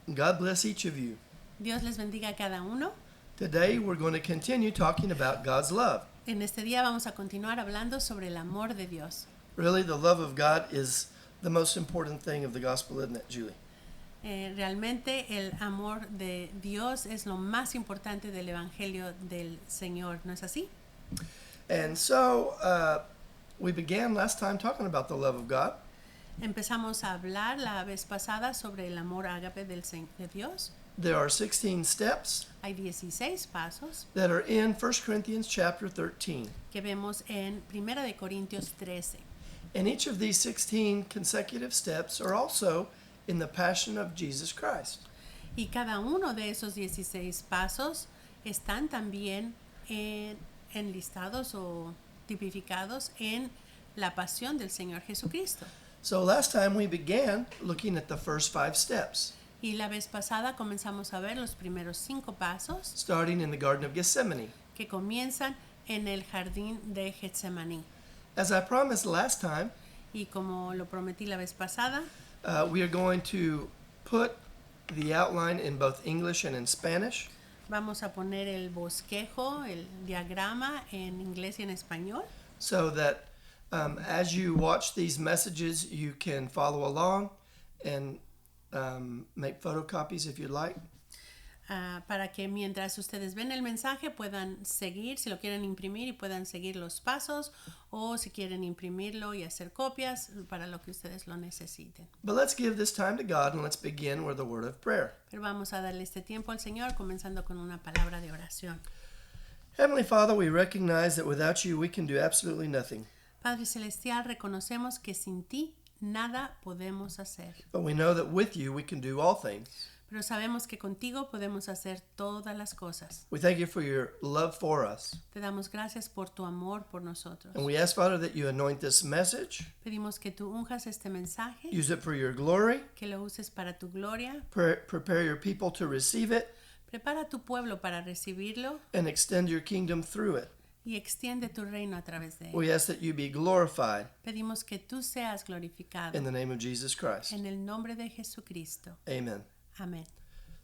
God bless each of you. Dios les bendiga a cada uno. Today we're going to continue talking about God's love. En este día vamos a continuar hablando sobre el amor de Dios. Really, the love of God is the most important thing of the gospel, isn't it, Julie? Realmente el amor de Dios es lo más importante del Evangelio del Señor, ¿no es así? And so we began last time talking about the love of God. Empezamos a hablar la vez pasada sobre el amor ágape de Dios. There are 16 steps Hay 16 pasos that are in 1 Corinthians chapter 13. que vemos en 1 de Corintios 13. And each of these 16 consecutive steps are also in the passion of Jesus Christ. Y cada uno de esos 16 pasos están también enlistados o tipificados en la pasión del Señor Jesucristo. So last time we began looking at the first 5 steps, Y la vez pasada comenzamos a ver los primeros 5 pasos starting in the Garden of Gethsemane. que comienzan en el jardín de Getsemaní. As I promised last time, Y como lo prometí la vez pasada, we are going to put the outline in both English and in Spanish. vamos a poner el bosquejo, el diagrama en inglés y en español, So that as you watch these messages, you can follow along and make photocopies if you'd like. para que mientras ustedes ven el mensaje puedan seguir, si lo quieren imprimir y puedan seguir los pasos, o si quieren imprimirlo y hacer copias para lo que ustedes lo necesiten. But let's give this time to God and let's begin with a word of prayer. Pero vamos a darle este tiempo al Señor, comenzando con una palabra de oración. Heavenly Father, we recognize that without you we can do absolutely nothing. Padre Celestial, reconocemos que sin ti nada podemos hacer, But we know that with you we can do all things. pero sabemos que contigo podemos hacer todas las cosas. We thank you for your love for us. Te damos gracias por tu amor por nosotros. And we ask, Father, that you anoint this message, Pedimos que tú unjas este mensaje, use it for your glory, que lo uses para tu gloria. prepare your people to receive it, Prepara a tu pueblo para recibirlo and extend your kingdom through it. y extiende tu reino a través de él. We ask that you be glorified Pedimos que tú seas glorificado in the name of Jesus Christ. en el nombre de Jesucristo. Amen. Amén.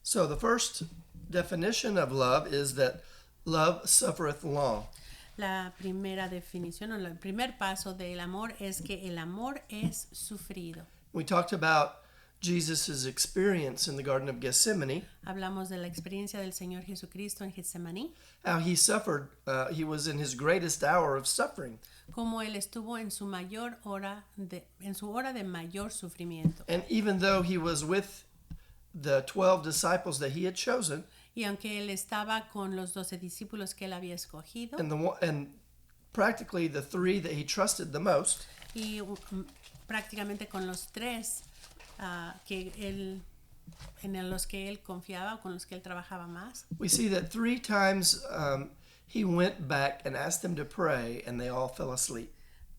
So the first definition of love is that love suffereth long. La primera definición o el primer paso del amor es que el amor es sufrido. We talked about Jesus' experience in the Garden of Gethsemane, Hablamos de la experiencia del Señor Jesucristo en Getsemaní, how he suffered. He was in his greatest hour of suffering. como él estuvo en su hora de mayor sufrimiento. And even though he was with the 12 disciples that he had chosen, Y aunque él estaba con los 12 discípulos que él había escogido, and practically the 3 that he trusted the most, y prácticamente con los 3 en los que él confiaba o con los que él trabajaba más, we see that 3 times he went back and asked them to pray, and they all fell asleep.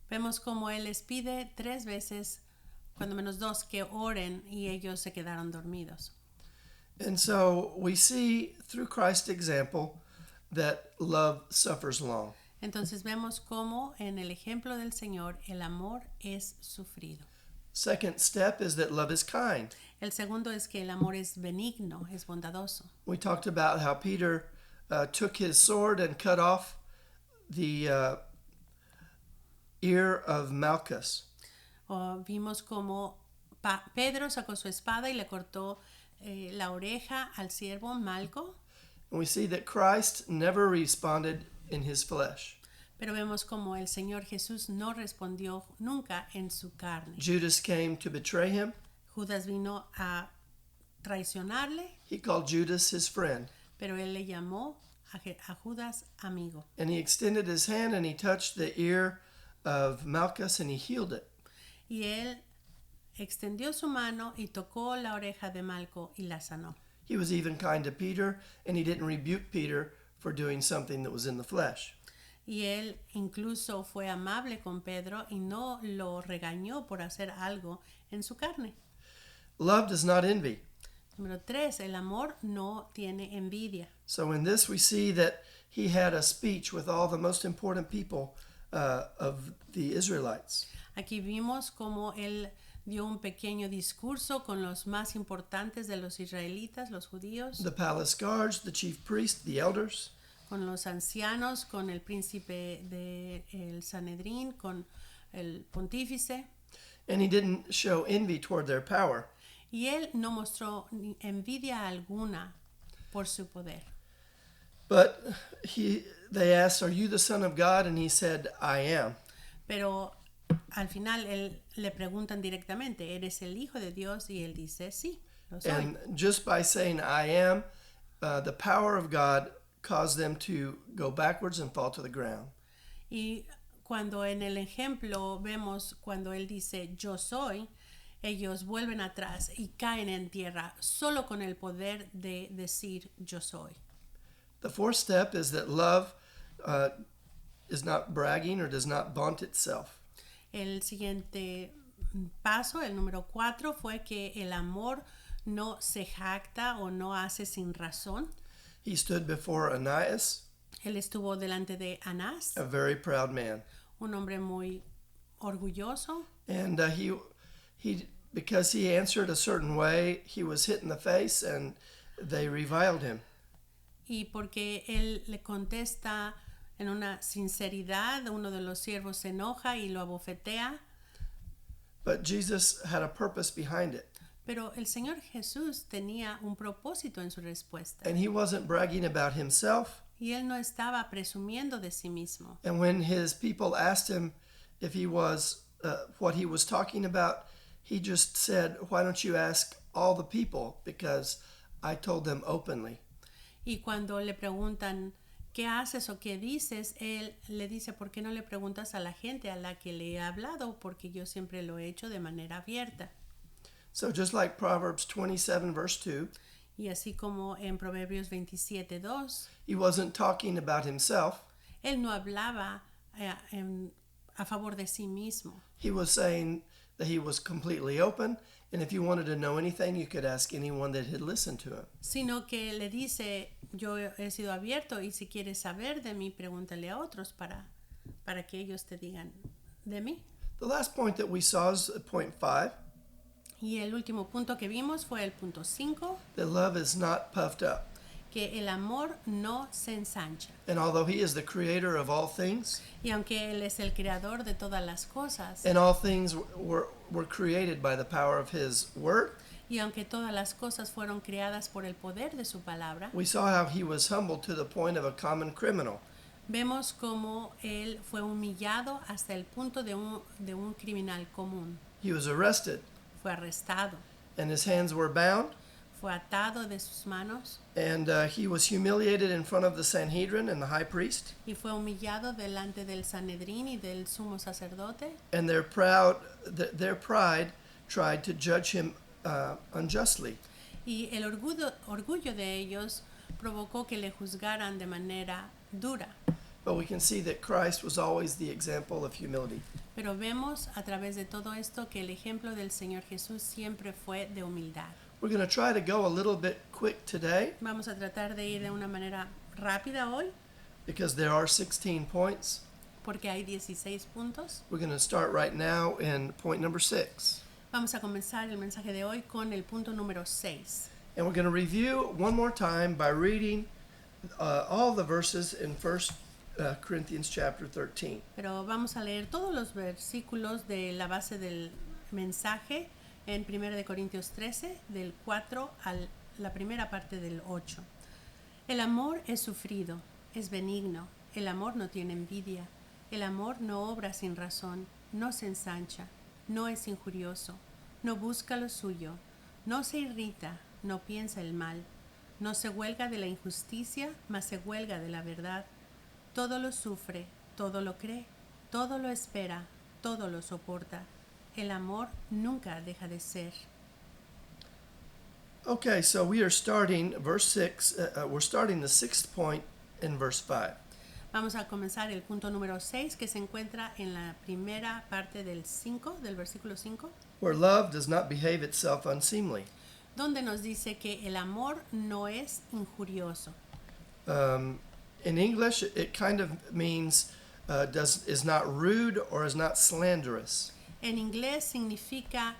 vemos como él les pide 3 veces, cuando menos 2, que oren y ellos se quedaron dormidos. And so we see through Christ's example that love suffers long. Entonces vemos cómo en el ejemplo del Señor el amor es sufrido. Second step is that love is kind. El segundo es que el amor es benigno, es bondadoso. We talked about how Peter took his sword and cut off the ear of Malchus. Vimos como Pedro sacó su espada y le cortó la oreja al siervo Malco, And we see that Christ never responded in his flesh. pero vemos como el Señor Jesús no respondió nunca en su carne. Judas came to betray him. Judas vino a traicionarle, He called Judas his friend. pero él le llamó a Judas amigo. And he extended his hand and he touched the ear of Malchus and he healed it. Y él extendió su mano y tocó la oreja de Malco y la sanó. He was even kind to Peter, and he didn't rebuke Peter for doing something that was in the flesh. Y él incluso fue amable con Pedro y no lo regañó por hacer algo en su carne. Love does not envy. Número 3, el amor no tiene envidia. So in this we see that he had a speech with all the most important people of the Israelites. Aquí vimos cómo él dio un pequeño discurso con los más importantes de los israelitas, los judíos, the palace guards, the chief priest, the elders. con los ancianos, con el príncipe del Sanedrín, con el pontífice. And he didn't show envy toward their power. Y él no mostró ni envidia alguna por su poder. But they asked, "Are you the Son of God?" And he said, "I am." Pero al final él le preguntan directamente, ¿eres el Hijo de Dios? Y él dice, sí, lo soy. And just by saying "I am," the power of God caused them to go backwards and fall to the ground. Y cuando en el ejemplo vemos cuando él dice yo soy, ellos vuelven atrás y caen en tierra solo con el poder de decir yo soy. The fourth step is that love is not bragging or does not vaunt itself. El siguiente paso, el número 4, fue que el amor no se jacta o no hace sin razón. He stood before Ananias, Él estuvo delante de Anás, a very proud man, un hombre muy orgulloso, and he because he answered a certain way, he was hit in the face, and they reviled him. y porque él le contesta en una sinceridad, uno de los siervos se enoja y lo abofetea, But Jesus had a purpose behind it, pero el Señor Jesús tenía un propósito en su respuesta and he wasn't bragging about himself. y él no estaba presumiendo de sí mismo. And when his people asked him if he was what he was talking about, he just said, "Why don't you ask all the people? Because I told them openly." Y cuando le preguntan ¿qué haces o qué dices? Él le dice, ¿por qué no le preguntas a la gente a la que le he hablado? Porque yo siempre lo he hecho de manera abierta. So just like Proverbs 27 verse 2, Y así como en Proverbios 27:2, he wasn't talking about himself. él no hablaba a favor de sí mismo, He was saying that he was completely open, and if you wanted to know anything, you could ask anyone that had listened to him. sino que le dice, yo he sido abierto y si quieres saber de mí, pregúntale a otros para que ellos te digan de mí. The last point that we saw is point 5, Y el último punto que vimos fue el punto 5, that love is not puffed up. que el amor no se ensancha. And although he is the creator of all things, Y aunque Él es el creador de todas las cosas, and all things were created by the power of his word, y aunque todas las cosas fueron creadas por el poder de su palabra, we saw how he was humbled to the point of a common criminal. vemos cómo Él fue humillado hasta el punto de un criminal común. He was arrested, Fue arrestado, and his hands were bound, fue atado de sus manos and he was humiliated in front of the Sanhedrin and the high priest, y fue humillado delante del Sanedrín y del sumo sacerdote. and their pride tried to judge him unjustly. Y el orgullo de ellos provocó que le juzgaran de manera dura. But we can see that Christ was always the example of humility. Pero vemos a través de todo esto que el ejemplo del Señor Jesús siempre fue de humildad. We're going to try to go a little bit quick today Vamos a tratar de ir de una manera rápida hoy because there are 16 points. porque hay 16 puntos. We're going to start right now in point number 6. Vamos a comenzar el mensaje de hoy con el punto número 6. And we're going to review one more time by reading all the verses in 1 Corinthians chapter 13. Pero vamos a leer todos los versículos de la base del mensaje en 1 de Corintios 13, del 4 a la primera parte del 8. El amor es sufrido, es benigno, el amor no tiene envidia, el amor no obra sin razón, no se ensancha, no es injurioso, no busca lo suyo, no se irrita, no piensa el mal, no se huelga de la injusticia, mas se huelga de la verdad. Todo lo sufre, todo lo cree, todo lo espera, todo lo soporta. El amor nunca deja de ser. Okay, so we are starting verse 6. We're starting the 6th point in verse 5. Vamos a comenzar el punto número 6 que se encuentra en la primera parte del versículo 5, Where love does not behave itself unseemly. donde nos dice que el amor no es injurioso. In English, it kind of means is not rude or is not slanderous. En inglés significa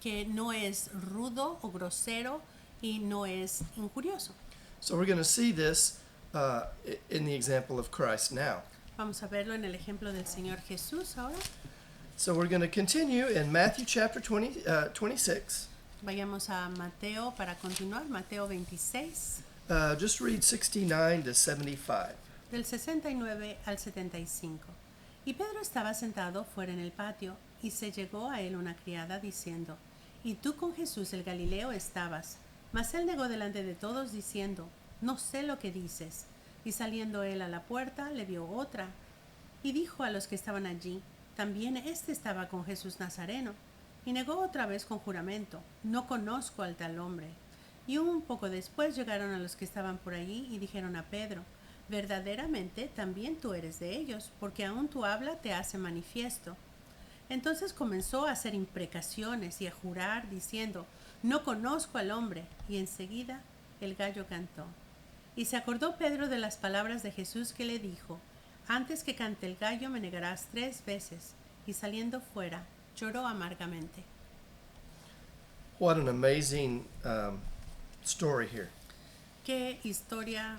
que no es rudo o grosero y no es injurioso. So we're going to see this in the example of Christ now. Vamos a verlo en el ejemplo del Señor Jesús ahora. So we're going to continue in Matthew chapter 26. Vayamos a Mateo para continuar, Mateo 26, Just read 69 to 75. del 69 al 75. Y Pedro estaba sentado fuera en el patio, y se llegó a él una criada diciendo, «Y tú con Jesús el Galileo estabas». Mas él negó delante de todos diciendo, «No sé lo que dices». Y saliendo él a la puerta, le vio otra, y dijo a los que estaban allí, «También éste estaba con Jesús Nazareno». Y negó otra vez con juramento, «No conozco al tal hombre». Y un poco después llegaron a los que estaban por allí y dijeron a Pedro, «Verdaderamente también tú eres de ellos, porque aún tu habla te hace manifiesto». Entonces comenzó a hacer imprecaciones y a jurar, diciendo, «No conozco al hombre». Y enseguida el gallo cantó. Y se acordó Pedro de las palabras de Jesús que le dijo, «Antes que cante el gallo me negarás 3 veces». Y saliendo fuera, lloró amargamente. What an amazing story here. Qué historia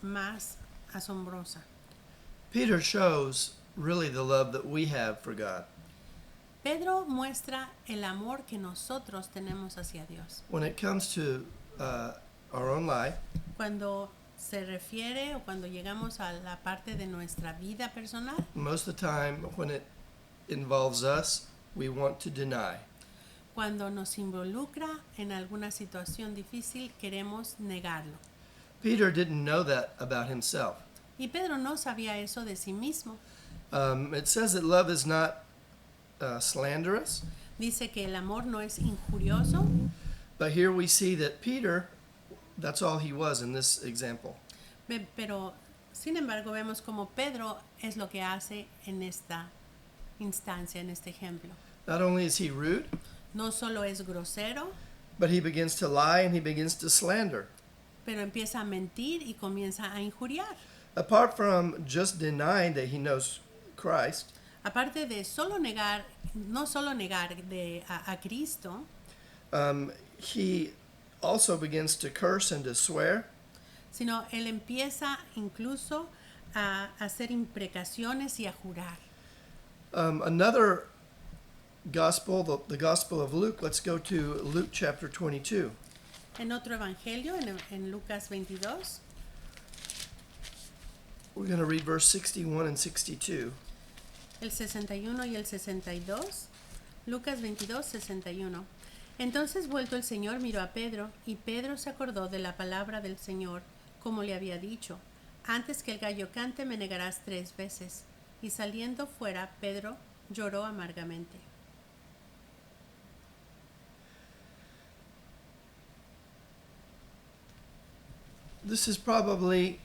más asombrosa. Peter shows really the love that we have for God. Pedro muestra el amor que nosotros tenemos hacia Dios. When it comes to our own life, Cuando se refiere o cuando llegamos a la parte de nuestra vida personal, most of the time when it involves us, we want to deny. cuando nos involucra en alguna situación difícil, queremos negarlo. Peter didn't know that about himself. Y Pedro no sabía eso de sí mismo. It says that love is not slanderous, Dice que el amor no es injurioso, but here we see that Peter, that's all he was in this example. pero sin embargo vemos como Pedro es lo que hace en esta instancia, en este ejemplo. Not only is he rude, No solo es grosero, but he begins to lie and he begins to slander. pero empieza a mentir y comienza a injuriar. Apart from just denying that he knows Christ, Aparte de solo negar, no solo negar a Cristo, he also begins to curse and to swear. sino él empieza incluso a hacer imprecaciones y a jurar. Another gospel, the Gospel of Luke, let's go to Luke chapter 22. En otro evangelio, en Lucas 22, We're going to read verse 61 and 62. el 61 y el 62, Lucas 22, 61. Entonces vuelto el Señor miró a Pedro, y Pedro se acordó de la palabra del Señor, como le había dicho, antes que el gallo cante me negarás 3 veces. Y saliendo fuera, Pedro lloró amargamente. This is probably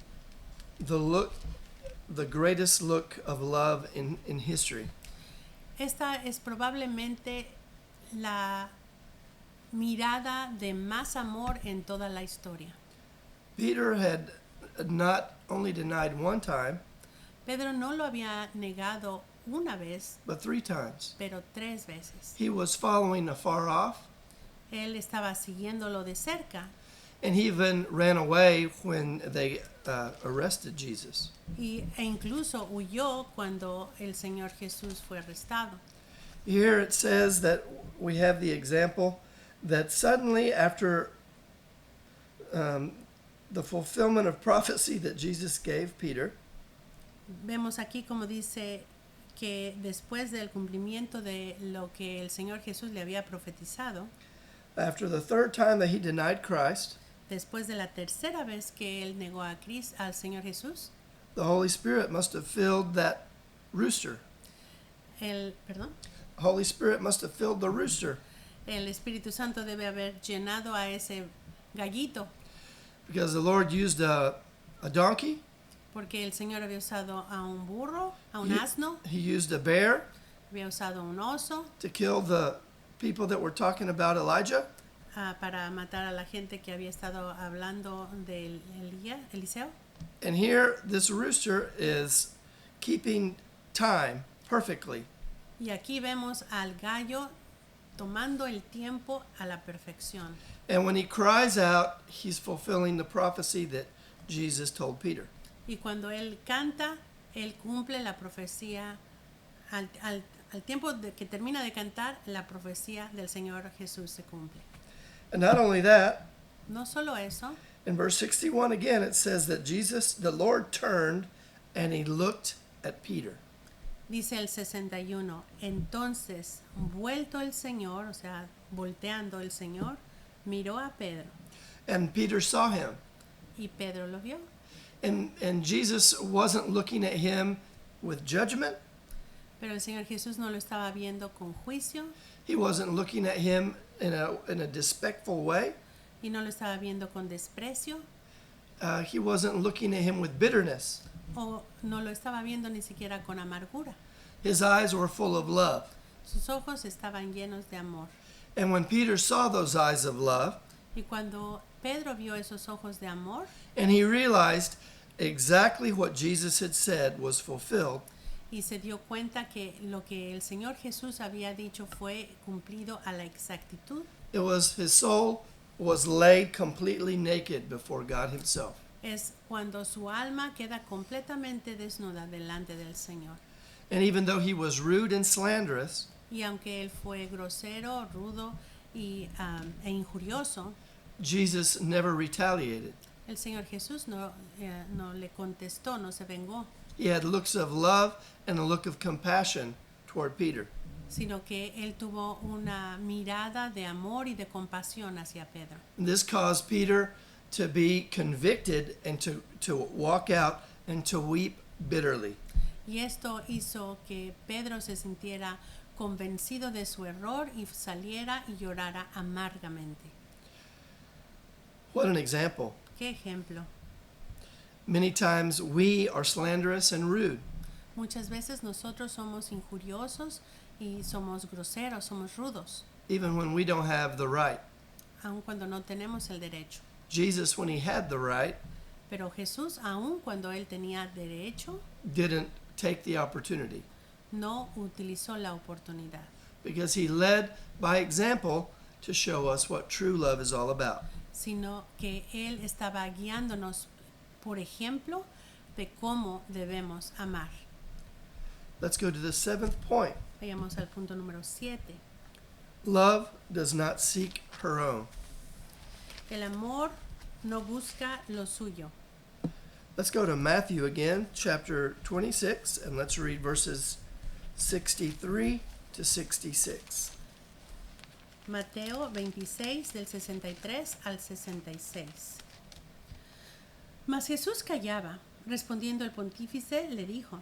the greatest look of love in history. Esta es probablemente la mirada de más amor en toda la historia. Peter had not only denied one time, Pedro no lo había negado una vez, but 3 times. pero 3 veces. He was following afar off, Él estaba siguiéndolo de cerca and he even ran away when they arrested Jesus. e incluso huyó cuando el Señor Jesús fue arrestado. Here it says that we have the example that suddenly after the fulfillment of prophecy that Jesus gave Peter, Vemos aquí como dice que después del cumplimiento de lo que el Señor Jesús le había profetizado, after the 3rd time that he denied Christ, después de la tercera vez que él negó a Cristo, al Señor Jesús, the Holy Spirit must have filled that rooster. el Holy Spirit must have filled the rooster Espíritu Santo debe haber llenado a ese gallito, because the Lord used a donkey, porque el Señor había usado a un burro, a un He- asno, he used a bear había usado un oso to kill the people that were talking about Elijah, para matar a la gente que había estado hablando de Eliseo. and here this rooster is keeping time perfectly. Y aquí vemos al gallo tomando el tiempo a la perfección. And when he cries out, he's fulfilling the prophecy that Jesus told Peter. Y cuando él canta, él cumple la profecía, al tiempo de que termina de cantar, la profecía del Señor Jesús se cumple. And not only that, No solo eso, in verse 61 again, it says that Jesus, the Lord, turned and he looked at Peter. dice el 61, entonces, vuelto el Señor, o sea, volteando el Señor, miró a Pedro, And Peter saw him. y Pedro lo vio. And Jesus wasn't looking at him with judgment. Pero el Señor Jesús no lo estaba viendo con juicio, He wasn't looking at him in a disrespectful way. y no lo estaba viendo con desprecio, He wasn't looking at him with bitterness. o no lo estaba viendo ni siquiera con amargura. His eyes were full of love. Sus ojos estaban llenos de amor. And when Peter saw those eyes of love, Y cuando Pedro vio esos ojos de amor and he realized exactly what Jesus had said was fulfilled, y se dio cuenta que lo que el Señor Jesús había dicho fue cumplido a la exactitud, it was his soul was laid completely naked before God himself. es cuando su alma queda completamente desnuda delante del Señor. And even though he was rude and slanderous, Y aunque él fue grosero, rudo e injurioso, Jesus never retaliated. el Señor Jesús no le contestó, no se vengó, He had looks of love and a look of compassion toward Peter. sino que él tuvo una mirada de amor y de compasión hacia Pedro. And this caused Peter to be convicted and to walk out and to weep bitterly. Y esto hizo que Pedro se sintiera convencido de su error y saliera y llorara amargamente. What an example. ¿Qué ejemplo? Many times we are slanderous and rude. Muchas veces nosotros somos injuriosos y somos groseros, somos rudos, Even when we don't have the right. aun cuando no tenemos el derecho. Jesus, when he had the right, Pero Jesús, aun cuando él tenía derecho, didn't take the opportunity no utilizó la oportunidad, because he led by example to show us what true love is all about. sino que él estaba guiándonos, por ejemplo, de cómo debemos amar. Let's go to the seventh point. Vayamos al punto número 7. Love does not seek her own. El amor no busca lo suyo. Let's go to Matthew again, chapter 26, and let's read verses 63 to 66. Mateo 26 del 63 al 66. Mas Jesús callaba. Respondiendo el pontífice le dijo,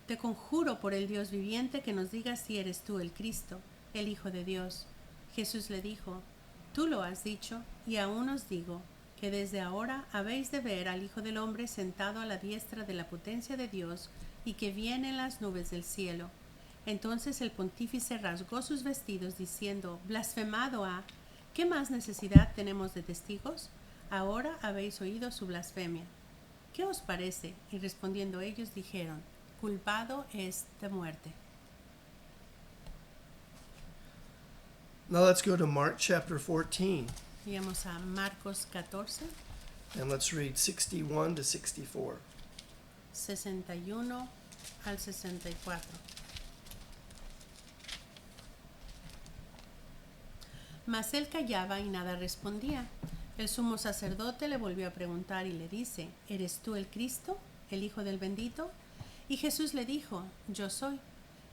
te conjuro por el Dios viviente que nos digas si eres tú el Cristo, el Hijo de Dios. Jesús le dijo, tú lo has dicho, y aún os digo, que desde ahora habéis de ver al Hijo del Hombre sentado a la diestra de la potencia de Dios y que viene en las nubes del cielo. Entonces el pontífice rasgó sus vestidos diciendo, blasfemado ha, ¿qué más necesidad tenemos de testigos? Ahora habéis oído su blasfemia. ¿Qué os parece? Y respondiendo ellos dijeron, culpado es de muerte. Now let's go to Mark chapter 14, Vayamos a Marcos 14, and let's read 61 to 64. 61 al 64. Mas él callaba y nada respondía. El sumo sacerdote le volvió a preguntar y le dice, ¿eres tú el Cristo, el Hijo del bendito? Y Jesús le dijo, yo soy.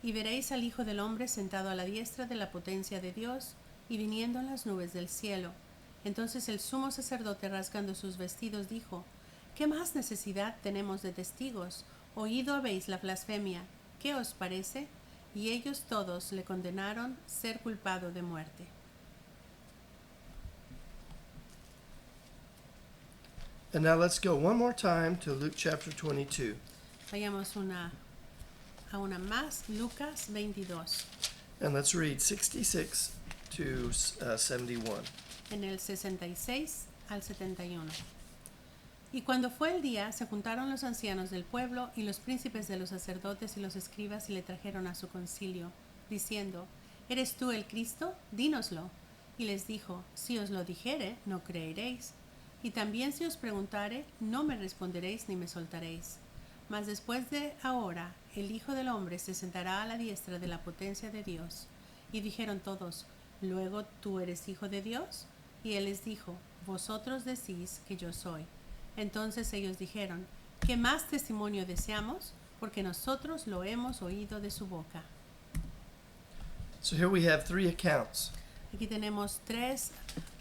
Y veréis al Hijo del hombre sentado a la diestra de la potencia de Dios y viniendo en las nubes del cielo. Entonces el sumo sacerdote, rasgando sus vestidos, dijo, ¿qué más necesidad tenemos de testigos? Oído habéis la blasfemia. ¿Qué os parece? Y ellos todos le condenaron ser culpado de muerte. And now let's go one more time to Luke chapter 22. Vayamos a una más, Lucas 22, And let's read 66 to 71. en el 66 al 71. Y cuando fue el día, se juntaron los ancianos del pueblo y los príncipes de los sacerdotes y los escribas y le trajeron a su concilio, diciendo, ¿Eres tú el Cristo? Dínoslo. Y les dijo, si os lo dijere, no creeréis. Y también si os preguntare, no me responderéis ni me soltaréis. Mas después de ahora, el Hijo del Hombre se sentará a la diestra de la potencia de Dios. Y dijeron todos, ¿luego tú eres Hijo de Dios? Y él les dijo, vosotros decís que yo soy. Entonces ellos dijeron, ¿qué más testimonio deseamos? Porque nosotros lo hemos oído de su boca. So here we have three accounts. Aquí tenemos 3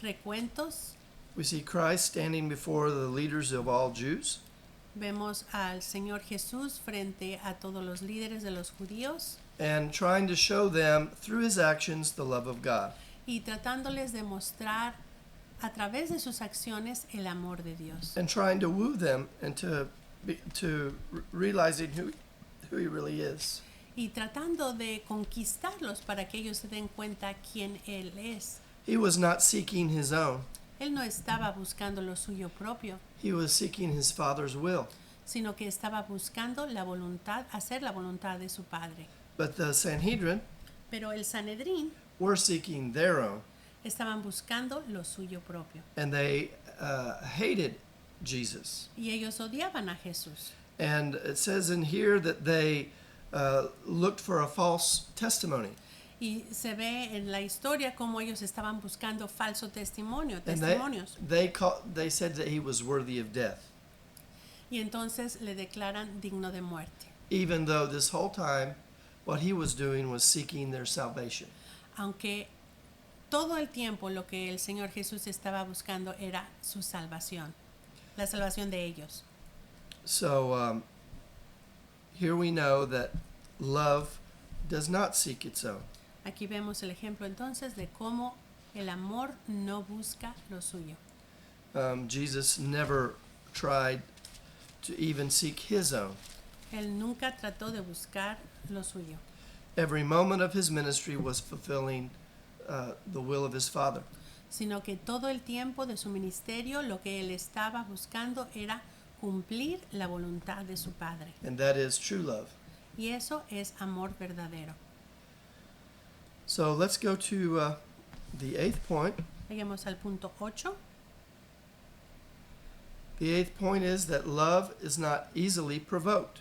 recuentos. We see Christ standing before the leaders of all Jews, Vemos al Señor Jesús frente a todos los líderes de los judíos and trying to show them through his actions the love of God. y tratándoles de mostrar a través de sus acciones el amor de Dios And trying to woo them into realizing who he really is. y tratando de conquistarlos para que ellos se den cuenta quién Él es. He was not seeking his own. Él no estaba buscando lo suyo propio, He was seeking his Father's will. sino que estaba buscando la voluntad, hacer la voluntad de su Padre. But the Sanhedrin Pero el Sanedrín were seeking their own, estaban buscando lo suyo propio and they hated Jesus. y ellos odiaban a Jesús. And it says in here that they looked for a false testimony. Y se ve en la historia cómo ellos estaban buscando falso testimonio, And testimonios. they said that he was worthy of death, Y entonces le declaran digno de muerte. even though this whole time what he was doing was seeking their salvation. Aunque todo el tiempo lo que el Señor Jesús estaba buscando era su salvación, la salvación de ellos. So here we know that love does not seek its own. Aquí vemos el ejemplo entonces de cómo el amor no busca lo suyo. Jesus never tried to even seek his own. Él nunca trató de buscar lo suyo, Every moment of his ministry was fulfilling the will of his Father. sino que todo el tiempo de su ministerio lo que él estaba buscando era cumplir la voluntad de su Padre. And that is true love. Y eso es amor verdadero. So let's go to the 8th point. Lleguemos al punto 8. The 8th point is that love is not easily provoked.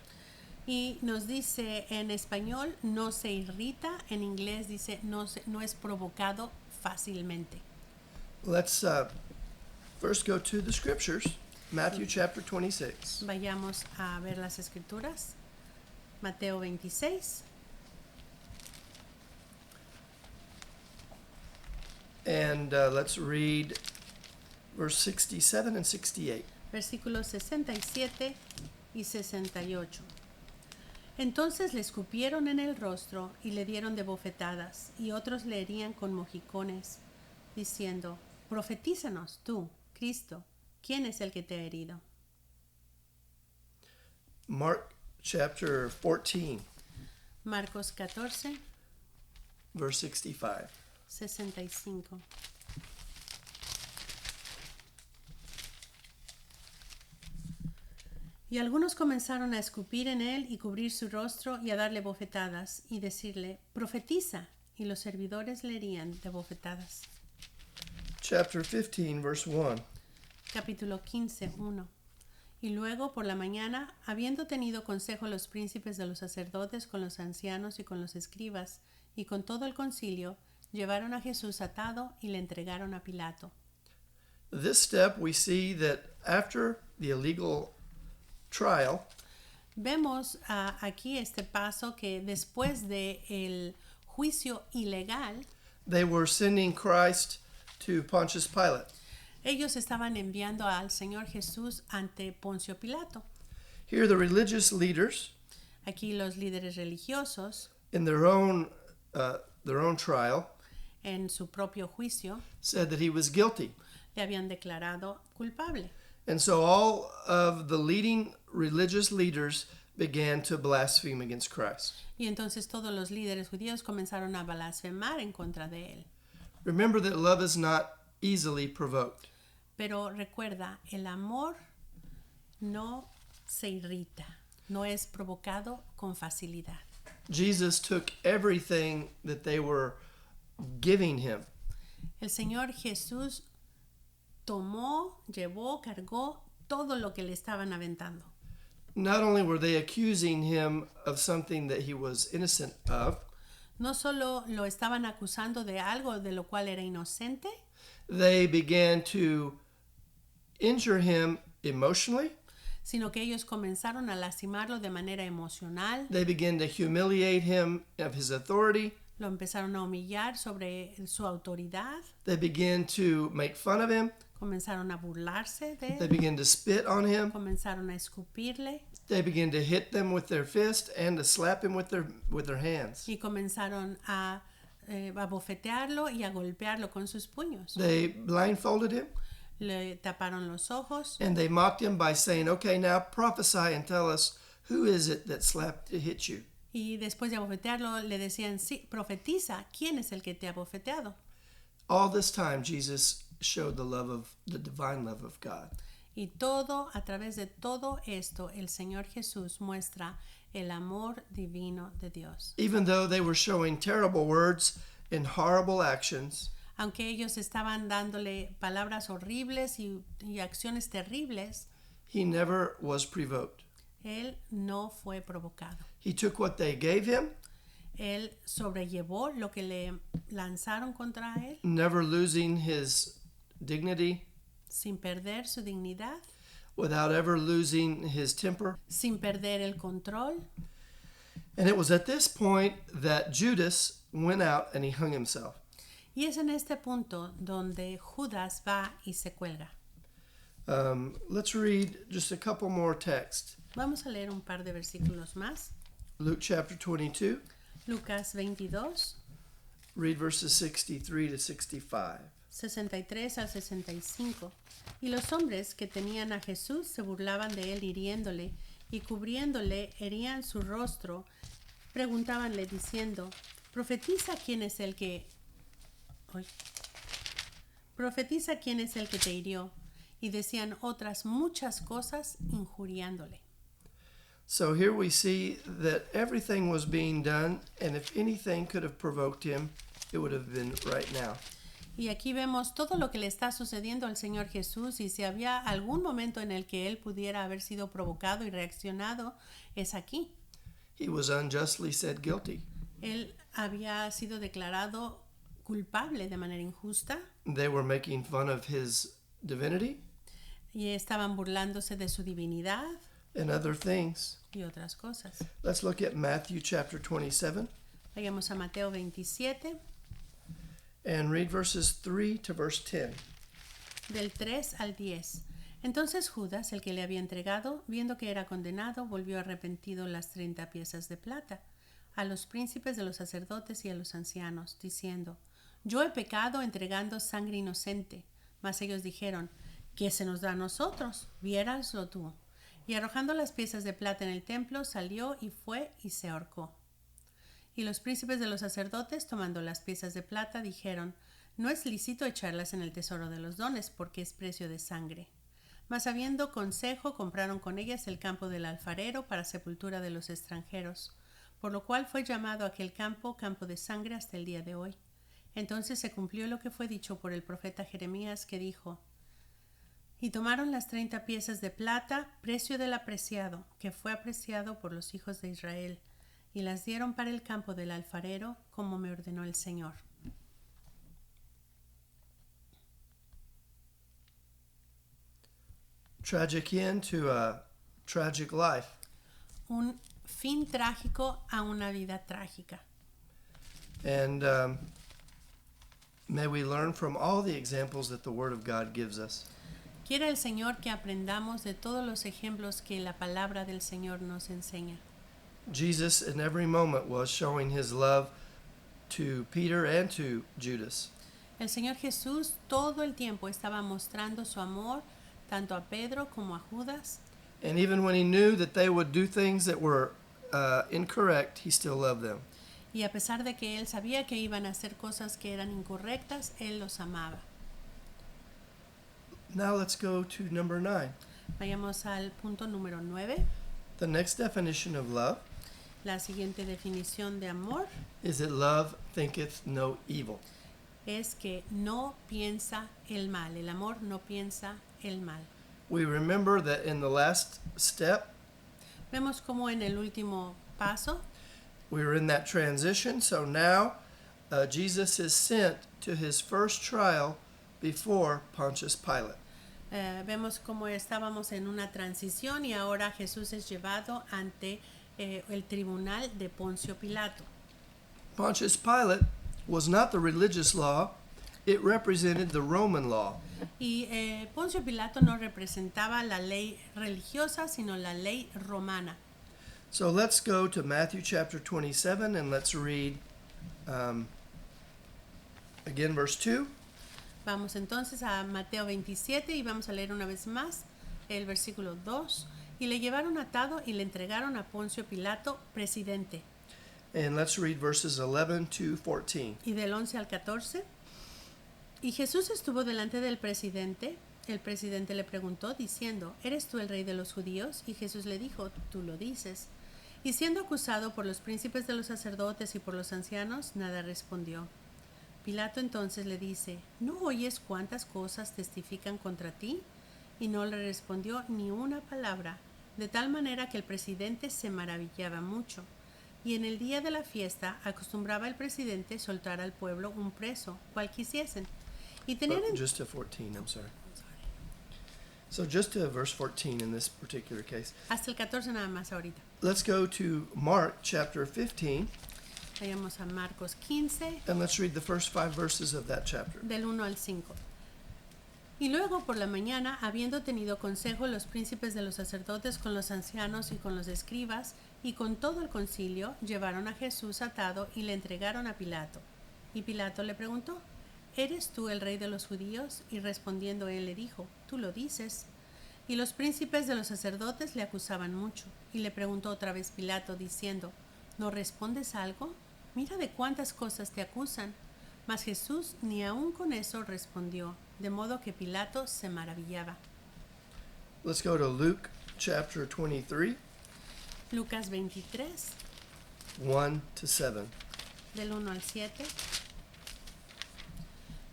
Y nos dice en español, no se irrita. En inglés dice, no es provocado fácilmente. Let's first go to the scriptures. Matthew chapter 26. Vayamos a ver las escrituras. Mateo 26. And let's read verse 67 and 68. Versículos 67 y 68. Entonces le escupieron en el rostro y le dieron de bofetadas, y otros le herían con mojicones, diciendo, profetízanos tú, Cristo, ¿quién es el que te ha herido? Mark chapter 14, Marcos 14, verse 65. 65. Y algunos comenzaron a escupir en él y cubrir su rostro y a darle bofetadas y decirle, profetiza, y los servidores le herían de bofetadas. Chapter 15, verse 1. Capítulo 15, 1. Y luego por la mañana, habiendo tenido consejo los príncipes de los sacerdotes con los ancianos y con los escribas y con todo el concilio, llevaron a Jesús atado y le entregaron a Pilato. This step we see that after the illegal trial, Vemos aquí este paso que después de el juicio ilegal, they were sending Christ to Pontius Pilate. ellos estaban enviando al Señor Jesús ante Poncio Pilato. Here the religious leaders, Aquí los líderes religiosos, in their own trial, en su propio juicio, said that he was guilty. le habían declarado culpable. And so all of the leading religious leaders began to blaspheme against Christ. Y entonces todos los líderes judíos comenzaron a blasfemar en contra de él. Remember that love is not easily provoked. Pero recuerda, el amor no se irrita, no es provocado con facilidad. Jesus took everything that they were giving him. El Señor Jesús tomó, llevó, cargó todo lo que le estaban aventando. Not only were they accusing him of something that he was innocent of, No solo lo estaban acusando de algo de lo cual era inocente, they began to injure him emotionally. sino que ellos comenzaron a lastimarlo de manera emocional, They began to humiliate him of his authority. lo empezaron a humillar sobre su autoridad, They began to make fun of him. comenzaron a burlarse de They él, began to spit on him. comenzaron a escupirle They began to hit them with their fist and to slap him with their hands. y comenzaron a bofetearlo y a golpearlo con sus puños. They blindfolded him Le taparon los ojos and they mocked him by saying, "Okay, now prophesy and tell us who is it that hit you." y después de abofetearlo le decían, sí, profetiza, ¿quién es el que te ha bofeteado? All this time, Jesus showed the divine love of God. Y todo, a través de todo esto, el Señor Jesús muestra el amor divino de Dios. Even though they were showing terrible words and horrible actions, Aunque ellos estaban dándole palabras horribles y acciones terribles, he never was provoked. él no fue provocado. He took what they gave him, Él sobrellevó lo que le lanzaron contra él never losing his dignity, sin perder su dignidad, without ever losing his temper. sin perder el control. And it was at this point that Judas went out and he hung himself. Y es en este punto donde Judas va y se cuelga. Let's read just a couple more texts. Vamos a leer un par de versículos más. Luke chapter 22, Lucas 22, read verses 63 to 65. 63 al 65. Y los hombres que tenían a Jesús se burlaban de él hiriéndole y cubriéndole herían su rostro. Preguntábanle diciendo, profetiza quién es el que... Profetiza quién es el que te hirió. Y decían otras muchas cosas injuriándole. So here we see that everything was being done, and if anything could have provoked him, it would have been right now. Y aquí vemos todo lo que le está sucediendo al Señor Jesús, y si había algún momento en el que él pudiera haber sido provocado y reaccionado, es aquí. He was unjustly said guilty. Él había sido declarado culpable de manera injusta They were making fun of his divinity y estaban burlándose de su divinidad and other things. y otras cosas. Let's look at Matthew chapter 27 Vayamos a Mateo 27, and read verses 3 to verse 10. del 3 al 10. Entonces Judas, el que le había entregado, viendo que era condenado, volvió arrepentido las 30 piezas de plata a los príncipes de los sacerdotes y a los ancianos, diciendo, yo he pecado entregando sangre inocente. Mas ellos dijeron, ¿qué se nos da a nosotros? Viéraslo tú. Y arrojando las piezas de plata en el templo, salió y fue y se ahorcó. Y los príncipes de los sacerdotes, tomando las piezas de plata, dijeron, no es lícito echarlas en el tesoro de los dones, porque es precio de sangre. Mas habiendo consejo, compraron con ellas el campo del alfarero para sepultura de los extranjeros, por lo cual fue llamado aquel campo campo de sangre hasta el día de hoy. Entonces se cumplió lo que fue dicho por el profeta Jeremías, que dijo, y tomaron las 30 piezas de plata, precio del apreciado, que fue apreciado por los hijos de Israel, y las dieron para el campo del alfarero, como me ordenó el Señor. Tragic end to a tragic life. Un fin trágico a una vida trágica. And may we learn from all the examples that the Word of God gives us. Quiera el Señor que aprendamos de todos los ejemplos que la palabra del Señor nos enseña. Jesus, in every moment, was showing his love to Peter and to Judas. El Señor Jesús todo el tiempo estaba mostrando su amor tanto a Pedro como a Judas. And even when he knew that they would do things that were incorrect, he still loved them. Y a pesar de que él sabía que iban a hacer cosas que eran incorrectas, él los amaba. Now let's go to number 9. Vayamos al punto número 9. The next definition of love La siguiente definición de amor is that love thinketh no evil. es que no piensa el mal. El amor no piensa el mal. We remember that in the last step, Vemos como en el último paso we were in that transition. So now Jesus is sent to his first trial before Pontius Pilate. vemos como estábamos en una transición y ahora Jesús es llevado ante el tribunal de Poncio Pilato. Pontius Pilate was not the religious law, it represented the Roman law. Y Poncio Pilato no representaba la ley religiosa, sino la ley romana. So let's go to Matthew chapter 27 and let's read again verse 2. Vamos entonces a Mateo 27 y vamos a leer una vez más el versículo 2. Y le llevaron atado y le entregaron a Poncio Pilato, presidente. And let's read verses 11 to 14. Y del 11 al 14. Y Jesús estuvo delante del presidente. El presidente le preguntó diciendo, ¿eres tú el rey de los judíos? Y Jesús le dijo, tú lo dices. Y siendo acusado por los príncipes de los sacerdotes y por los ancianos, nada respondió. Pilato entonces le dice, ¿no oyes cuántas cosas testifican contra ti? Y no le respondió ni una palabra, de tal manera que el presidente se maravillaba mucho. Y en el día de la fiesta acostumbraba el presidente soltar al pueblo un preso, cual quisiesen. Y tenían Just to 14, I'm sorry. So just to verse 14 in this particular case. hasta el 14 nada más ahorita. Let's go to Mark chapter 15 Vayamos a Marcos 15, and let's read the first 5 verses of that chapter. del 1 al 5. Y luego por la mañana, habiendo tenido consejo los príncipes de los sacerdotes con los ancianos y con los escribas, y con todo el concilio, llevaron a Jesús atado y le entregaron a Pilato. Y Pilato le preguntó, ¿eres tú el rey de los judíos? Y respondiendo él le dijo, tú lo dices. Y los príncipes de los sacerdotes le acusaban mucho. Y le preguntó otra vez Pilato, diciendo, ¿no respondes algo? Mira de cuántas cosas te acusan. Mas Jesús ni aun con eso respondió, de modo que Pilato se maravillaba. Let's go to Luke chapter 23, Lucas 23, 1 to 7. del 1 al 7.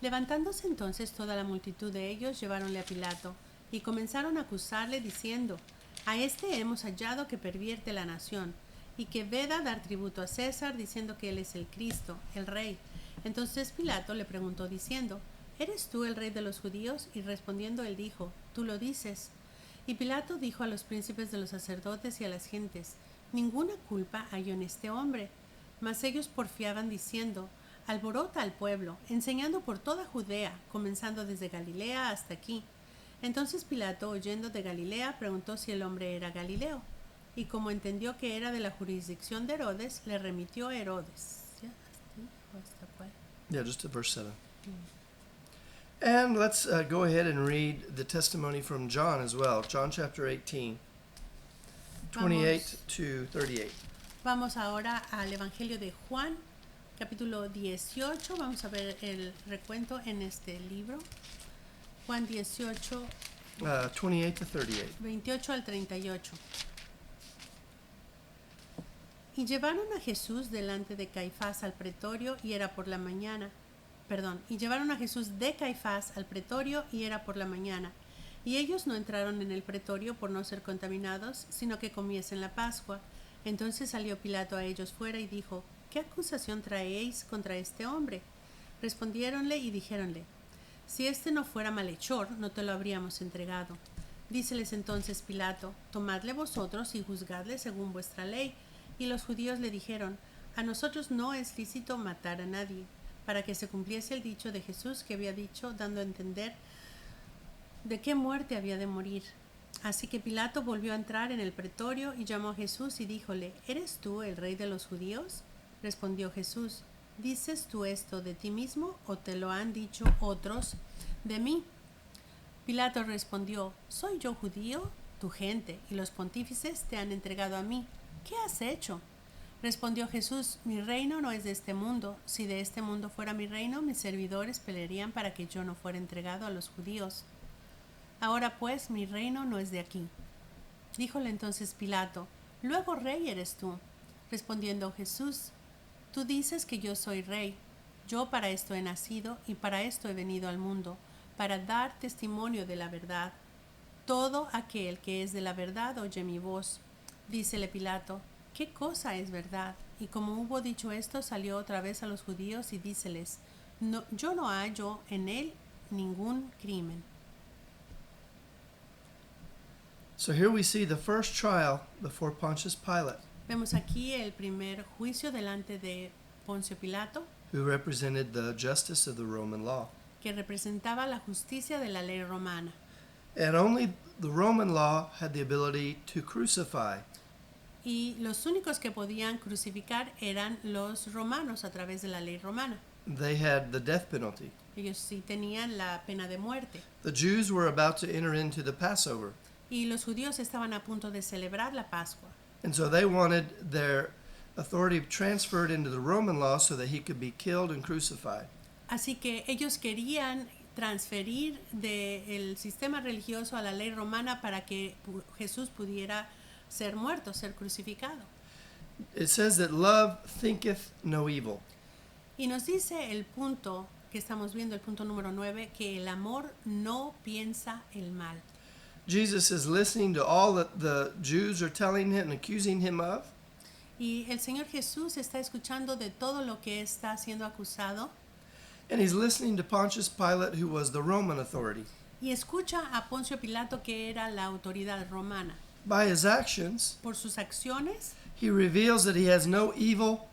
Levantándose entonces toda la multitud de ellos, lleváronle a Pilato, y comenzaron a acusarle, diciendo, a este hemos hallado que pervierte la nación, y que veda dar tributo a César, diciendo que él es el Cristo, el Rey. Entonces Pilato le preguntó, diciendo, ¿eres tú el rey de los judíos? Y respondiendo él dijo, tú lo dices. Y Pilato dijo a los príncipes de los sacerdotes y a las gentes, ninguna culpa hallo en este hombre. Mas ellos porfiaban diciendo, alborota al pueblo, enseñando por toda Judea, comenzando desde Galilea hasta aquí. Entonces Pilato, oyendo de Galilea, preguntó si el hombre era Galileo. Y como entendió que era de la jurisdicción de Herodes, le remitió a Herodes. ¿Hasta cuál? Yeah, just to verse 7. And let's go ahead and read the testimony from John as well. John chapter 18, 28 to 38. Vamos ahora al Evangelio de Juan, capítulo 18. Vamos a ver el recuento en este libro. Juan 18, 28 to 38. 28 al 38. Y llevaron a Jesús delante de Caifás al pretorio y era por la mañana. Y llevaron a Jesús de Caifás al pretorio y era por la mañana. Y ellos no entraron en el pretorio por no ser contaminados, sino que comiesen la Pascua. Entonces salió Pilato a ellos fuera y dijo, ¿qué acusación traéis contra este hombre? Respondiéronle y dijéronle, si este no fuera malhechor, no te lo habríamos entregado. Díceles entonces Pilato, tomadle vosotros y juzgadle según vuestra ley. Y los judíos le dijeron, a nosotros no es lícito matar a nadie, para que se cumpliese el dicho de Jesús que había dicho, dando a entender de qué muerte había de morir. Así que Pilato volvió a entrar en el pretorio y llamó a Jesús y díjole, ¿eres tú el rey de los judíos? Respondió Jesús, ¿dices tú esto de ti mismo o te lo han dicho otros de mí? Pilato respondió, ¿soy yo judío? Tu gente y los pontífices te han entregado a mí. ¿Qué has hecho? Respondió Jesús, mi reino no es de este mundo. Si de este mundo fuera mi reino, mis servidores pelearían para que yo no fuera entregado a los judíos. Ahora pues, mi reino no es de aquí. Díjole entonces Pilato, luego rey eres tú. Respondiendo Jesús, tú dices que yo soy rey. Yo para esto he nacido y para esto he venido al mundo, para dar testimonio de la verdad. Todo aquel que es de la verdad oye mi voz. Dícele Pilato, ¿qué cosa es verdad? Y como hubo dicho esto, salió otra vez a los judíos y díceles, no, yo no hallo en él ningún crimen. So here we see the first trial before Pontius Pilate, Vemos aquí el primer juicio delante de Poncio Pilato, who represented the justice of the Roman law. que representaba la justicia de la ley romana. And only the Roman law had the ability to crucify. Y los únicos que podían crucificar eran los romanos a través de la ley romana. They had the death penalty. Ellos sí tenían la pena de muerte. The Jews were about to enter into the Passover, Y los judíos estaban a punto de celebrar la Pascua. and so they wanted their authority transferred into the Roman law so that he could be killed and crucified. Así que ellos querían transferir del sistema religioso a la ley romana para que Jesús pudiera ser muerto, ser crucificado. It says that love thinketh no evil. Y nos dice el punto que estamos viendo, el punto número 9, que el amor no piensa el mal. Jesus is listening to all that the Jews are telling him and accusing him of, Y el Señor Jesús está escuchando de todo lo que está siendo acusado and he's listening to Pontius Pilate, who was the Roman authority. y escucha a Poncio Pilato, que era la autoridad romana. By his actions, Por sus acciones, he reveals that he has no evil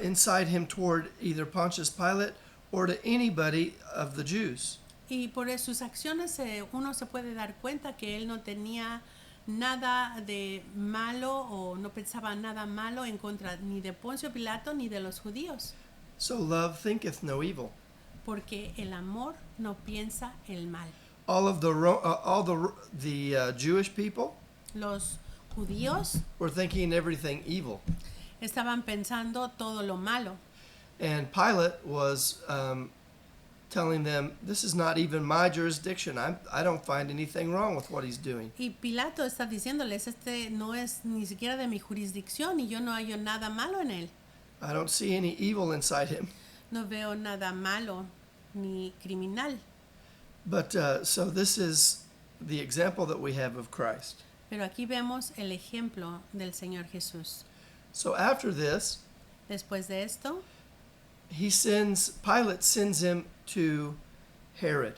inside him toward either Pontius Pilate or to anybody of the Jews. y por sus acciones uno se puede dar cuenta que él no tenía nada de malo o no pensaba nada malo en contra ni de Poncio Pilato ni de los judíos, So love thinketh no evil. porque el amor no piensa el mal. All of the Jewish people Los judíos were thinking everything evil, estaban pensando todo lo malo, and Pilate was telling them, "This is not even my jurisdiction. I don't find anything wrong with what he's doing." y Pilato está diciéndoles, este no es ni siquiera de mi jurisdicción y yo no hallo nada malo en él. I don't see any evil inside him. No veo nada malo ni criminal. But so this is the example that we have of Christ. Pero aquí vemos el ejemplo del Señor Jesús. So after this, Después de esto, Pilate sends him to Herod.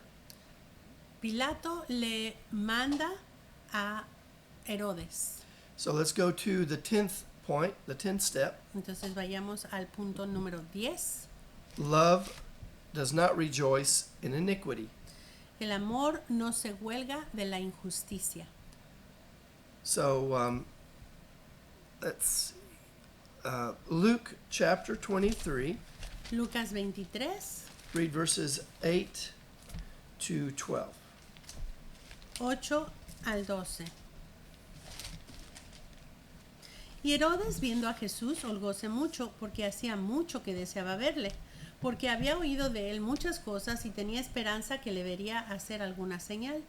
Pilato le manda a Herodes. So let's go to the 10th point, the 10th step. Entonces vayamos al punto número 10. Love does not rejoice in iniquity. El amor no se huelga de la injusticia. So let's Luke chapter 23, Lucas 23, read verses 8 to 12. 8 al 12. Y Herodes, viendo a Jesús, holgóse mucho, porque hacía mucho que deseaba verle, porque había oído de él muchas cosas y tenía esperanza que le vería hacer alguna señal.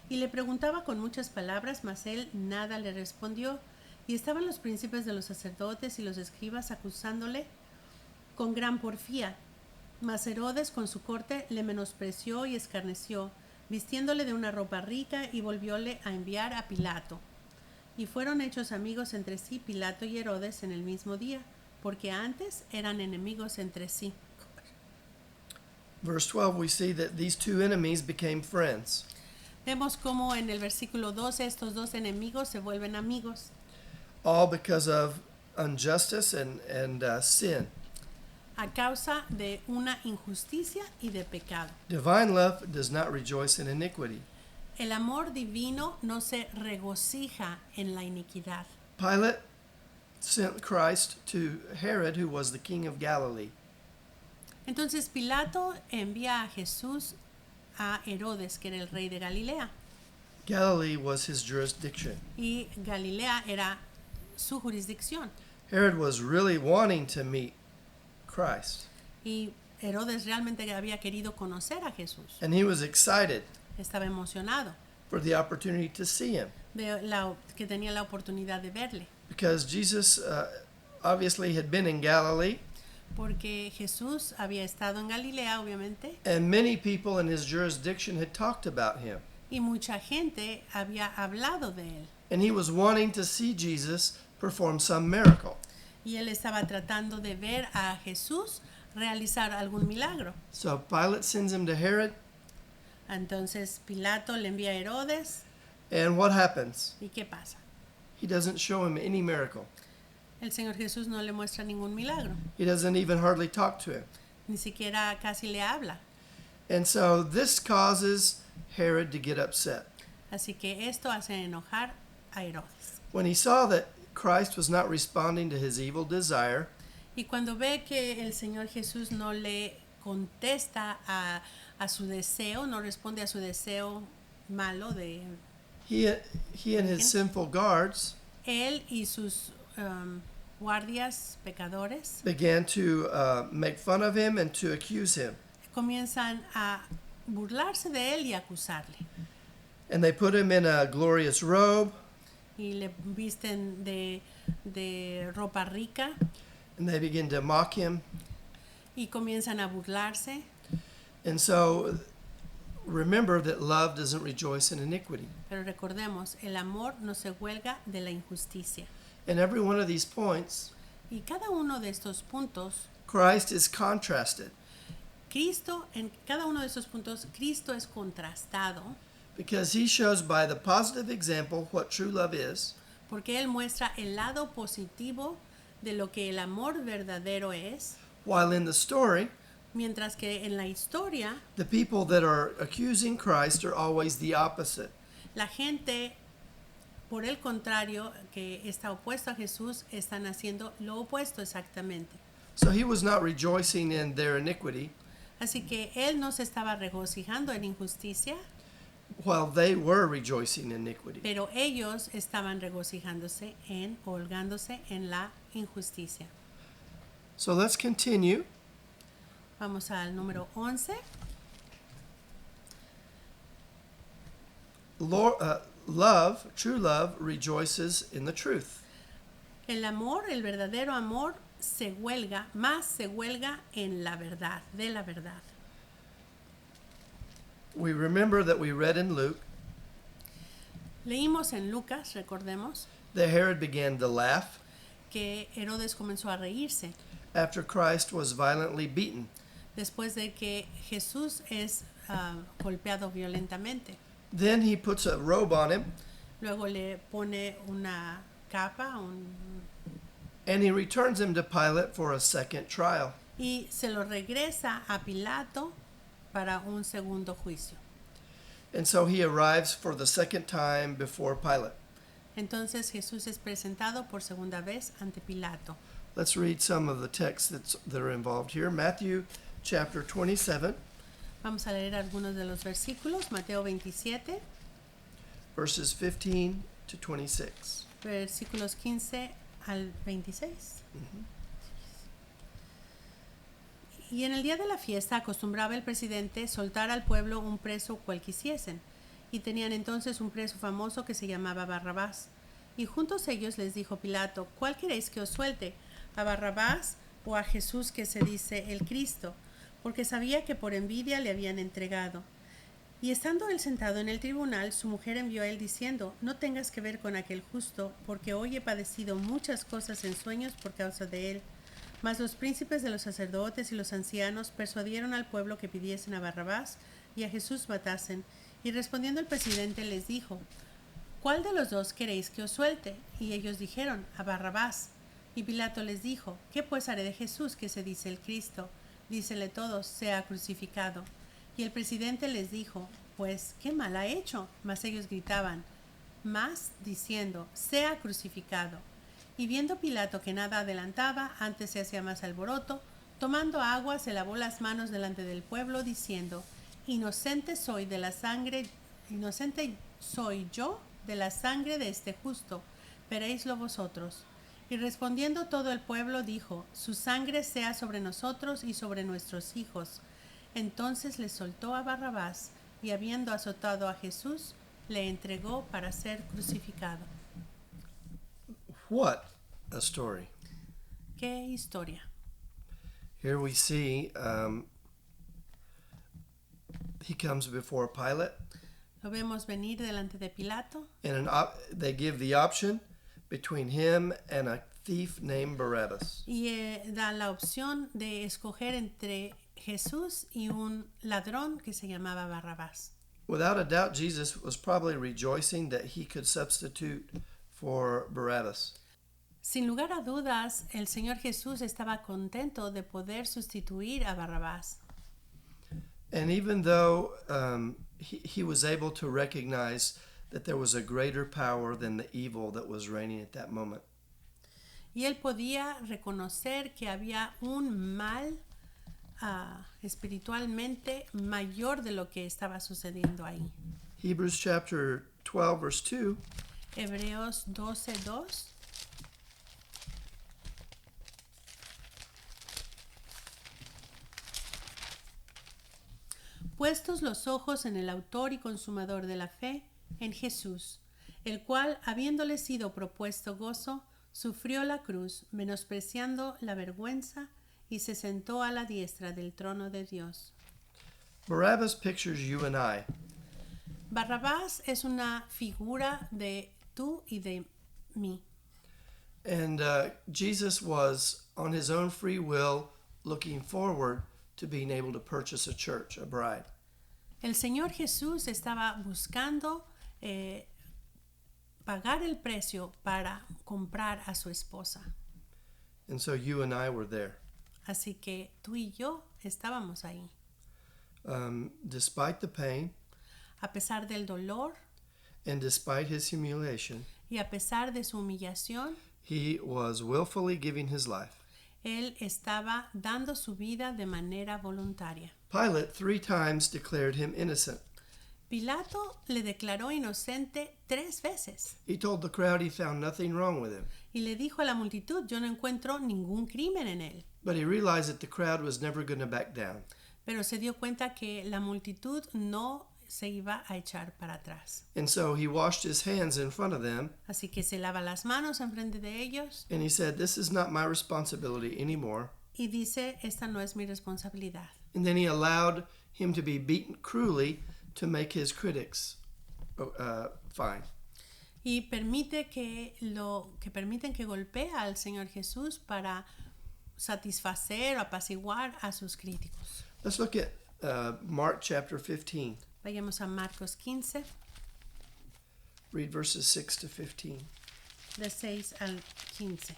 Y le preguntaba con muchas palabras, mas él nada le respondió. Y estaban los príncipes de los sacerdotes y los escribas acusándole con gran porfía. Mas Herodes con su corte le menospreció y escarneció, vistiéndole de una ropa rica, y volvióle a enviar a Pilato. Y fueron hechos amigos entre sí Pilato y Herodes en el mismo día, porque antes eran enemigos entre sí. Verse 12, we see that these two enemies became friends. Vemos cómo en el versículo 12 estos dos enemigos se vuelven amigos, All because of injustice and sin. a causa de una injusticia y de pecado. Divine love does not rejoice in iniquity. El amor divino no se regocija en la iniquidad. Pilate sent Christ to Herod, who was the king of Galilee. Entonces Pilato envía a Jesús a Herodes, que era el rey de Galilea, Galilee was his jurisdiction. y Galilea era su jurisdicción. Herod was really wanting to meet Christ, Y Herodes realmente había querido conocer a Jesús. and he was excited Estaba emocionado for the opportunity to see him que tenía la oportunidad de verle. because Jesus obviously had been in Galilee, porque Jesús había estado en Galilea, obviamente, and many people in his jurisdiction had talked about him. y mucha gente había hablado de él. And he was wanting to see Jesus perform some miracle. Y él estaba tratando de ver a Jesús realizar algún milagro. So Pilate sends him to Herod, Entonces Pilato le envía a Herodes. and what happens? ¿Y qué pasa? He doesn't show him any miracle. El Señor Jesús no le muestra ningún milagro. He doesn't even hardly talk to him. Ni siquiera casi le habla. And so this causes Herod to get upset. Así que esto hace enojar a Herodes. When he saw that Christ was not responding to his evil desire, Y cuando ve que el Señor Jesús no le contesta a su deseo, no responde a su deseo malo de he and his sinful guards él y sus guardias pecadores, began to make fun of him and to accuse him. comienzan a burlarse de él y acusarle. And they put him in a glorious robe, Y le visten de ropa rica and they begin to mock him. y comienzan a burlarse. And so remember that love doesn't rejoice in iniquity. Pero recordemos, el amor no se huelga de la injusticia. In every one of these points, Y cada uno de estos puntos, Christ is contrasted en cada uno de estos puntos, Cristo es contrastado because he shows by the positive example what true love is, porque Él muestra el lado positivo de lo que el amor verdadero es, while in the story, mientras que en la historia the people that are accusing Christ are always the opposite. la gente, por el contrario, que está opuesto a Jesús, están haciendo lo opuesto exactamente. So he was not rejoicing in their iniquity Así que Él no se estaba regocijando en injusticia, while they were rejoicing in iniquity. pero ellos estaban regocijándose holgándose en la injusticia. So let's continue. Vamos al número 11. Love, true love, rejoices in the truth. El amor, el verdadero amor, se huelga en la verdad, de la verdad. We remember that we read in Luke Leímos en Lucas, recordemos, that Herod began to laugh que Herodes comenzó a reírse after Christ was violently beaten. después de que Jesús es golpeado violentamente. Then he puts a robe on him Luego le pone una capa and he returns him to Pilate for a second trial. y se lo regresa a Pilato para un segundo juicio. And so he arrives for the second time before Pilate. Entonces Jesús es presentado por segunda vez ante Pilato. Let's read some of the texts that are involved here. Matthew chapter 27, Vamos a leer algunos de los versículos. Mateo 27, verses 15 to 26. versículos 15 al 26. Y en el día de la fiesta acostumbraba el presidente soltar al pueblo un preso cual quisiesen. Y tenían entonces un preso famoso que se llamaba Barrabás. Y juntos ellos les dijo Pilato: ¿Cuál queréis que os suelte? ¿A Barrabás o a Jesús, que se dice el Cristo? Porque sabía que por envidia le habían entregado. Y estando él sentado en el tribunal, su mujer envió a él diciendo: No tengas que ver con aquel justo, porque hoy he padecido muchas cosas en sueños por causa de él. Mas los príncipes de los sacerdotes y los ancianos persuadieron al pueblo que pidiesen a Barrabás y a Jesús matasen. Y respondiendo el presidente les dijo: ¿Cuál de los dos queréis que os suelte? Y ellos dijeron: a Barrabás. Y Pilato les dijo: ¿Qué pues haré de Jesús, que se dice el Cristo? Dícenle todos: sea crucificado. Y el presidente les dijo: pues, ¿qué mal ha hecho? Mas ellos gritaban más, diciendo: sea crucificado. Y viendo Pilato que nada adelantaba, antes se hacía más alboroto, tomando agua se lavó las manos delante del pueblo, diciendo: inocente soy yo de la sangre de este justo, veréislo vosotros. Y respondiendo todo el pueblo dijo: su sangre sea sobre nosotros y sobre nuestros hijos. Entonces le soltó a Barrabás, y habiendo azotado a Jesús, le entregó para ser crucificado. What a story. ¡Qué historia! Here we see he comes before Pilate, Lo vemos venir delante de Pilato and they give the option between him and a thief named Barabbas. y da la opción de escoger entre Jesús y un ladrón que se llamaba Barrabás. Without a doubt, Jesus was probably rejoicing that he could substitute for Barabbas. Sin lugar a dudas, el Señor Jesús estaba contento de poder sustituir a Barrabás. And even though he was able to recognize that there was a greater power than the evil that was reigning at that moment. Y él podía reconocer que había un mal espiritualmente mayor de lo que estaba sucediendo ahí. Hebrews chapter 12, verse 2. Hebreos 12:2. Puestos los ojos en el autor y consumador de la fe, en Jesús, el cual, habiéndole sido propuesto gozo, sufrió la cruz, menospreciando la vergüenza, y se sentó a la diestra del trono de Dios. Barabbas pictures you and I. Barrabás es una figura de tú y de mí. And Jesus was, on his own free will, looking forward to being able to purchase a church, a bride. El Señor Jesús estaba buscando pagar el precio para comprar a su esposa. And so you and I were there. Así que tú y yo estábamos ahí. Despite the pain A pesar del dolor and despite his humiliation, y a pesar de su humillación, he was willfully giving his life. él estaba dando su vida de manera voluntaria. Pilate 3 times declared him innocent. Pilato le declaró inocente 3 veces He told the crowd he found nothing wrong with him, y le dijo a la multitud, yo no encuentro ningún crimen en él. but he realized that the crowd was never going to back down. Pero se dio cuenta que la multitud no se iba a echar para atrás. And so he washed his hands in front of them, Así que se lava las manos enfrente de ellos and he said, "This is not my responsibility anymore." y dice, esta no es mi responsabilidad. And then he allowed him to be beaten cruelly to make his critics fine. Y permiten que golpee al Señor Jesús para satisfacer o apaciguar a sus críticos. Let's look at Mark chapter 15. Vayamos a Marcos 15, Read verses 6 to 15. de 6 al 15.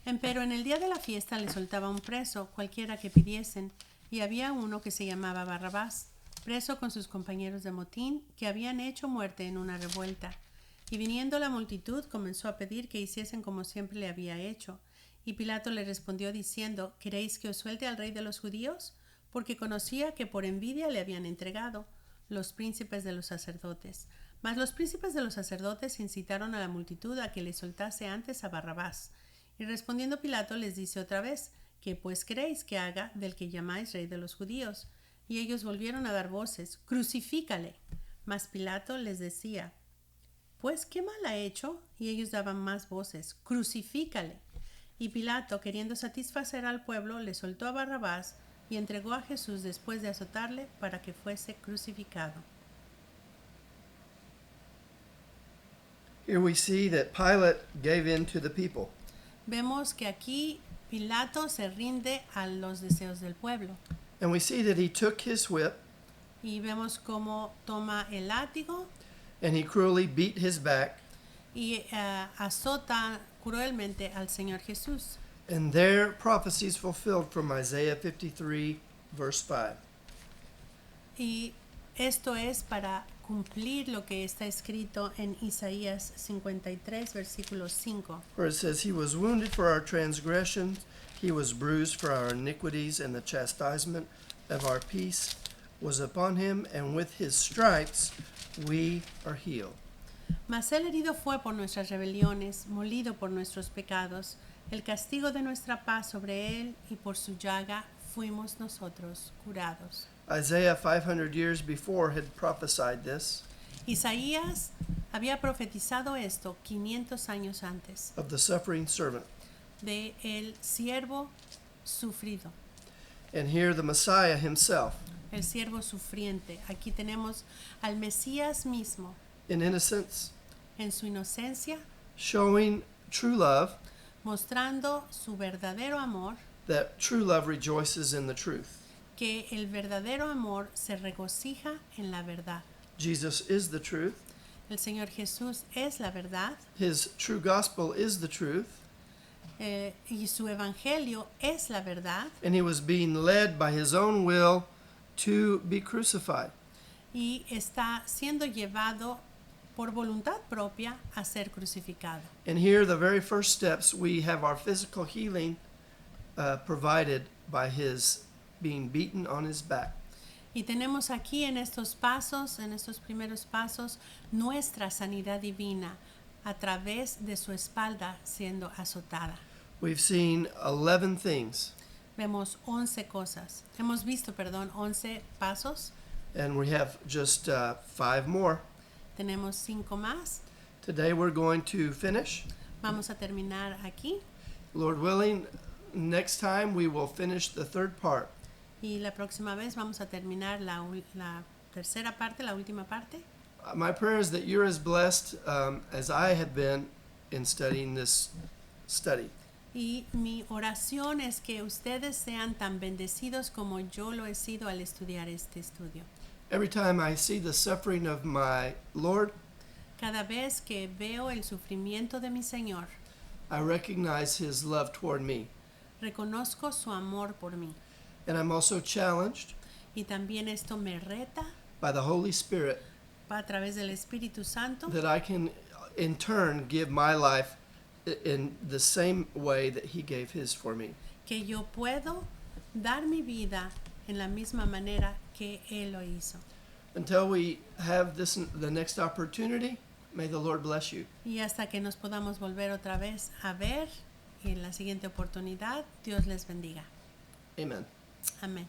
Empero en el día de la fiesta le soltaba un preso, cualquiera que pidiesen, y había uno que se llamaba Barrabás, preso con sus compañeros de motín, que habían hecho muerte en una revuelta. Y viniendo la multitud comenzó a pedir que hiciesen como siempre le había hecho. Y Pilato le respondió diciendo, ¿queréis que os suelte al rey de los judíos? Porque conocía que por envidia le habían entregado los príncipes de los sacerdotes. Mas los príncipes de los sacerdotes incitaron a la multitud a que le soltase antes a Barrabás. Y respondiendo Pilato les dice otra vez, ¿qué pues queréis que haga del que llamáis rey de los judíos? Y ellos volvieron a dar voces, crucifícale. Mas Pilato les decía, pues ¿qué mal ha hecho? Y ellos daban más voces, crucifícale. Y Pilato, queriendo satisfacer al pueblo, le soltó a Barrabás y entregó a Jesús después de azotarle para que fuese crucificado. Here we see that Pilate gave in to the people. Vemos que aquí Pilato se rinde a los deseos del pueblo. And we see that he took his whip Y vemos cómo toma el látigo and he cruelly beat his back. y azota cruelmente al Señor Jesús. And their prophecies fulfilled from Isaiah 53, verse 5. Y esto es para cumplir lo que está escrito en Isaías 53, versículo 5. Where it says, "He was wounded for our transgressions, he was bruised for our iniquities, and the chastisement of our peace was upon him, and with his stripes we are healed." Mas él herido fue por nuestras rebeliones, molido por nuestros pecados. El castigo de nuestra paz sobre él, y por su llaga fuimos nosotros curados. Isaiah 500 years before had prophesied this Isaías había profetizado esto 500 años antes, of the suffering servant. de el siervo sufrido, And here the Messiah himself, el siervo sufriente. Aquí tenemos al Mesías mismo in innocence, en su inocencia, showing true love, mostrando su verdadero amor, that true love rejoices in the truth. que el verdadero amor se regocija en la verdad. Jesus is the truth. El Señor Jesús es la verdad His true gospel is the truth. Y su evangelio es la verdad, And he was being led by his own will to be crucified. y está siendo llevado por voluntad propia a ser crucificado. And here, the very first steps, we have our physical healing provided by his being beaten on his back. Y tenemos aquí en estos pasos, en estos primeros pasos, nuestra sanidad divina a través de su espalda siendo azotada. We've seen 11 things, Vemos 11 cosas. Hemos visto, 11 pasos. and we have just 5 more. Tenemos 5 más. Today, we're going to finish. Vamos a terminar aquí. Lord willing, next time we will finish the third part. Y la próxima vez vamos a terminar la tercera parte, la última parte. My prayer is that you're as blessed as I have been in studying this study. Y mi oración es que ustedes sean tan bendecidos como yo lo he sido al estudiar este estudio. Every time I see the suffering of my Lord, Cada vez que veo el sufrimiento de mi Señor, I recognize his love toward me. reconozco su amor por mí. And I'm also challenged Y también esto me reta by the Holy Spirit a través del Espíritu Santo that I can in turn give my life in the same way that he gave his for me. que yo puedo dar mi vida en la misma manera que Él lo hizo. Until we have the next opportunity, may the Lord bless you. Y hasta que nos podamos volver otra vez a ver en la siguiente oportunidad, Dios les bendiga. Amen. Amén.